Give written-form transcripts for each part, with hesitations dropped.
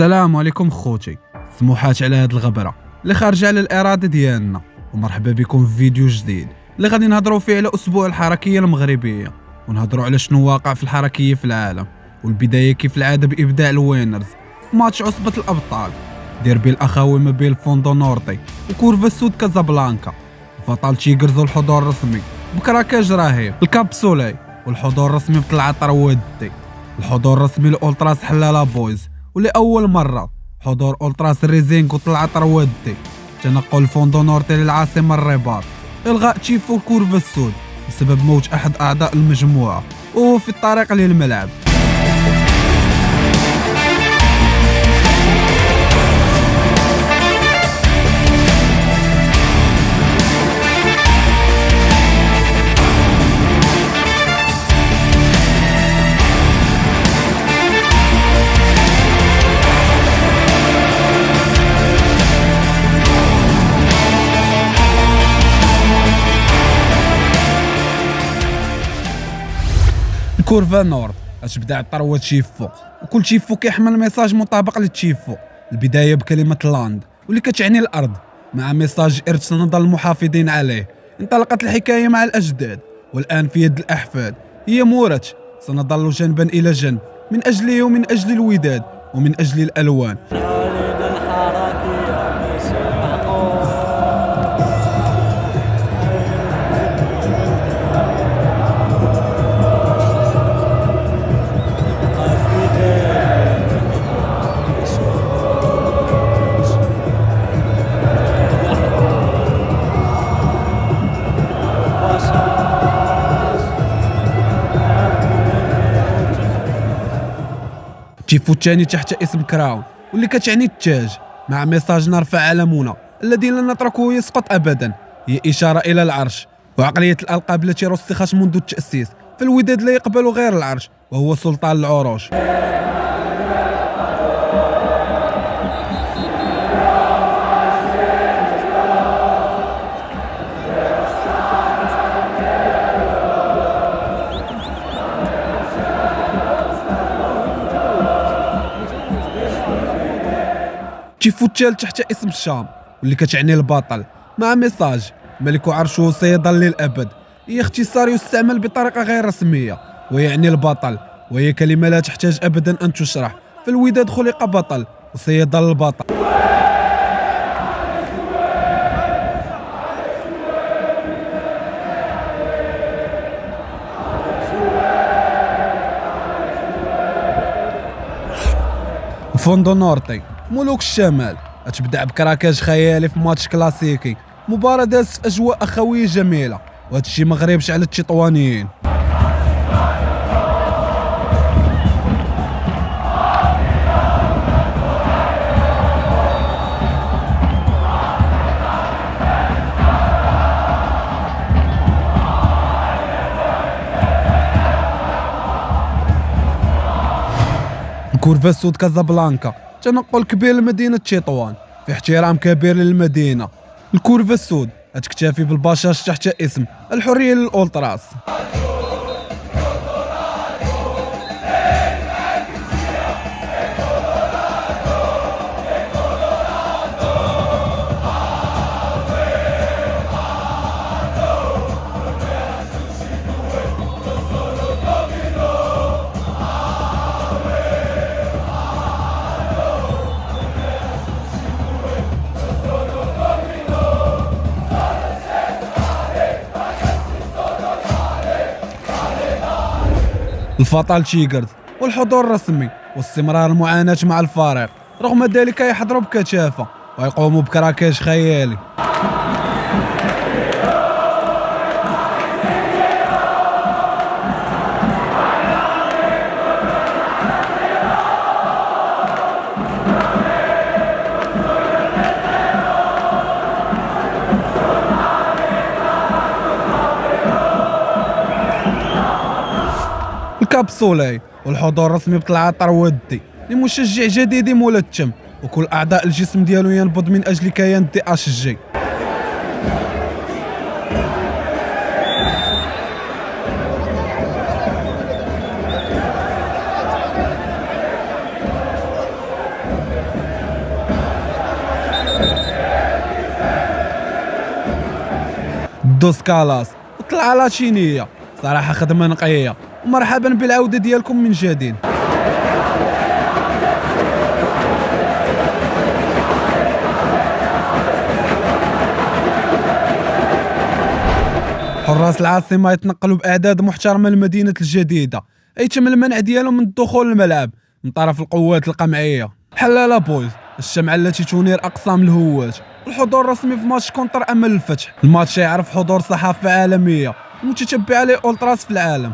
السلام عليكم خوتي. سموحات على هاد الغبره اللي خارجه على الاراده ديالنا، ومرحبا بكم في فيديو جديد اللي غادي نهضروا فيه على اسبوع الحركيه المغربيه، ونهضروا على شنو واقع في الحركيه في العالم. والبدايه كيف العاده بابداع الوينرز، ماتش عصبه الابطال، ديربي الاخاوي ما بين الفوندو نورتي وكورفا سود كازابلانكا، فطال تيغرز والحضور الرسمي بكراكاج رهيب الكابسولي، والحضور الرسمي بطلعه طروادي، الحضور الرسمي لأولتراس حلاله بويز، ولأول مرة حضور أولتراس ريزينغ وطلعة روادي، تنقل الفوندو نورتي للعاصمة الرباط، إلغاء تشيفو الكورفا السود بسبب موت أحد أعضاء المجموعة وهو في الطريق للملعب. كورفا نورد غتبدا بطروة تشيفو، وكل تشيفو كيحمل ميساج مطابق للتشيفو. البدايه بكلمه لاند واللي كتعني الارض، مع ميساج ارث سنظل المحافظين عليه. انطلقت الحكايه مع الاجداد، والان في يد الاحفاد، هي مورث سنظل جنبا الى جنب من اجله ومن اجل الوداد ومن اجل الالوان. تشيفو الثاني تحت اسم كراون واللي كتعني التاج، مع ميساج نرفع علمنا الذي لن نتركه يسقط ابدا، هي اشاره الى العرش وعقليه الالقاب التي رسخت منذ التاسيس. فالوداد لا يقبل غير العرش وهو سلطان العروش. تشيفو الثالث تحت اسم الشام واللي كتعني البطل، مع ميساج ملك عرشه سيظل للابد، هي اختصار يستعمل بطريقه غير رسميه ويعني البطل، وهي كلمه لا تحتاج ابدا ان تشرح. فالوداد خلق بطل وسيظل البطل. فوندو نورتي ملوك الشمال غتبدا بكراكاج خيالي في ماتش كلاسيكي، مباراة دازت في اجواء اخويه جميله، وهذا الشيء ما غريبش على التطوانيين. كورفا سود كازابلانكا تنقل كبير لمدينة تطوان في احترام كبير للمدينة. الكورفا السود تكتفي بالبشاش تحت اسم الحرية للأولتراس. الفطال تيغرز والحضور الرسمي واستمرار المعاناة مع الفريق، رغم ذلك يحضروا بكثافة ويقوموا بكراكاج خيالي. الكابسولي والحضور الرسمي بطلعة طروادي لمشجع جديد ملتم، وكل اعضاء الجسم ديالو ينبض من اجل كيان دي اش جي. دوس كالاس وطلع لاتشينية، صراحة خدمة نقية، ومرحبا بالعودة ديالكم من جديد. حراس العاصمة يتنقلوا بأعداد محترمة للمدينة الجديدة، يتم المنع ديالهم من الدخول للملعب من طرف القوات القمعية. حلالا بويز، الشمعة التي تنير أقسام الهوات. الحضور الرسمي في ماتش كونتر أمل الفتح. الماتش يعرف حضور صحافة عالمية متتبعة لأولتراس في العالم.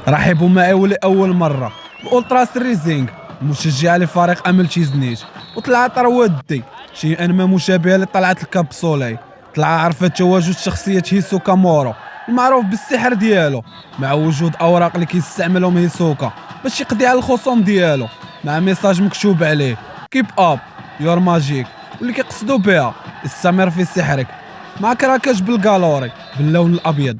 رحبوا معي ولأول مرة بأولتراس ريزينغ، مشجع لفريق أمل تيزنيت، وطلع طرودي شيئا ما مشابه لطلعة الكابسولي. طلع عرفت تواجد شخصية هيسوكا مورو المعروف بالسحر ديالو، مع وجود أوراق اللي كيستعملهم هيسوكا باش يقضي على الخصوم ديالو، مع ميساج مكتوب عليه كيب اب يور ماجيك، واللي كيقصدوا بها استمر في سحرك، مع كراكاج بالكالوري باللون الأبيض.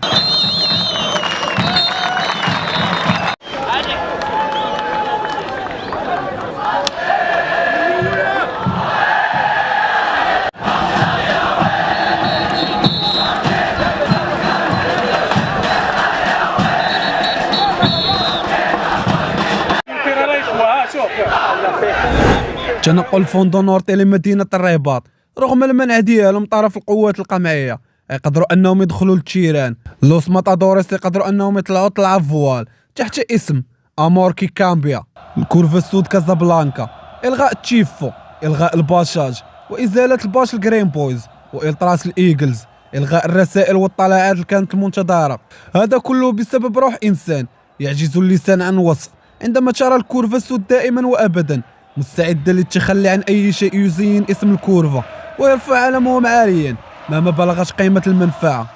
تنقل فوندو نورتي لمدينة الرباط رغم المنع ديالهم من طرف القوات القمعية. يقدروا انهم يدخلوا للتيران. لوس ماتادوريس يقدروا انهم يطلعوا طلعة فوال تحت اسم اموركي كامبيا. الكورفا السود كازابلانكا، الغاء التيفو، الغاء الباشاج وازالة الباش الجرين بويز والتراس الايجلز، الغاء الرسائل والطلعات اللي كانت المنتظرة. هذا كله بسبب روح انسان يعجز اللسان عن وصف عندما ترى الكورفا السود دائما وابدا مستعدة للتخلي عن أي شيء يزين اسم الكورفا ويرفع علمهم عاليا مهما بلغت قيمة المنفعة.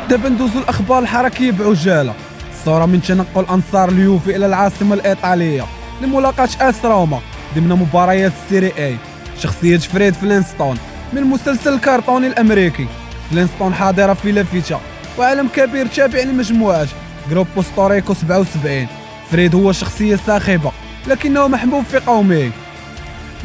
دابا ندوزو الاخبار الحركيه بعجاله. الصوره من تنقل انصار اليوفي الى العاصمه الايطاليه لملاقاه اس روما ضمن مباريات السيري اي. شخصيه فريد فلينستون من المسلسل الكرتوني الامريكي. فلينستون حاضره في لافيتا وعالم كبير تابع لمجموعه جروبو ستوريكو 77. فريد هو شخصيه صاخبه لكنه محبوب في قومه.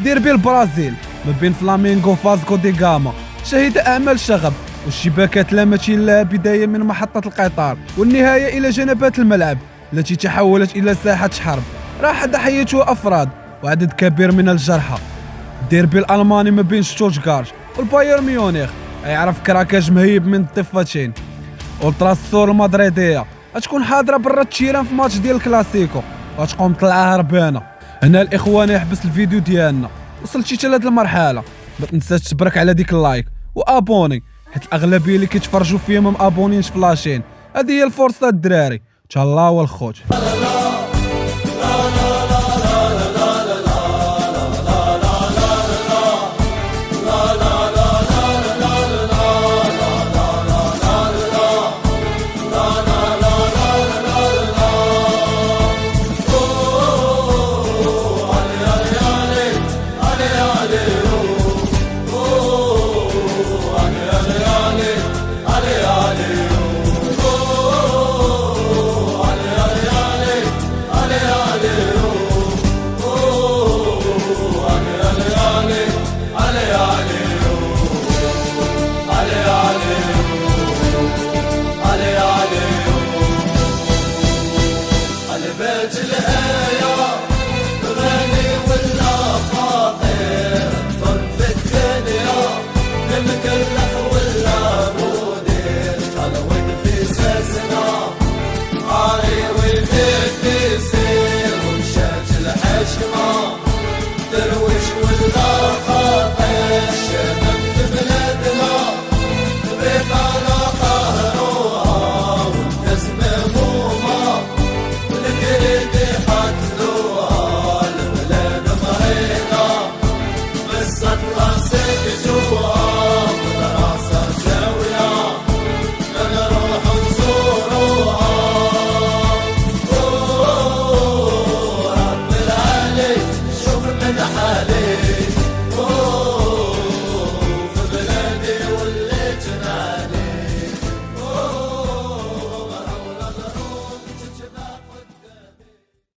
ديربي البرازيل ما بين فلامينغو وفاسكو دي غاما شهد اعمال شغب والشباكات لا مثيل لها، بداية من محطة القطار والنهاية إلى جنبات الملعب التي تحولت إلى ساحة حرب راح ضحيتها أفراد وعدد كبير من الجرحى. الديربي الألماني ما بين شتوتغارت والبايرن ميونخ يعرف كراكاج مهيب من الضفتين. أولتراس السور المدريدية غتكون حاضرة برا التيران في ماتش ديال الكلاسيكو وغتقوم طلعة هربانة. هنا الإخوان يحبس الفيديو ديالنا. وصلتي حتى لهاد المرحلة ما تنساش تبرك على ديك اللايك وابوني، حيت الاغلبيه اللي كيتفرجوا فيا ما مابونينش في لاشين. هذه هي الفرصه الدراري، تهلاو الخوت.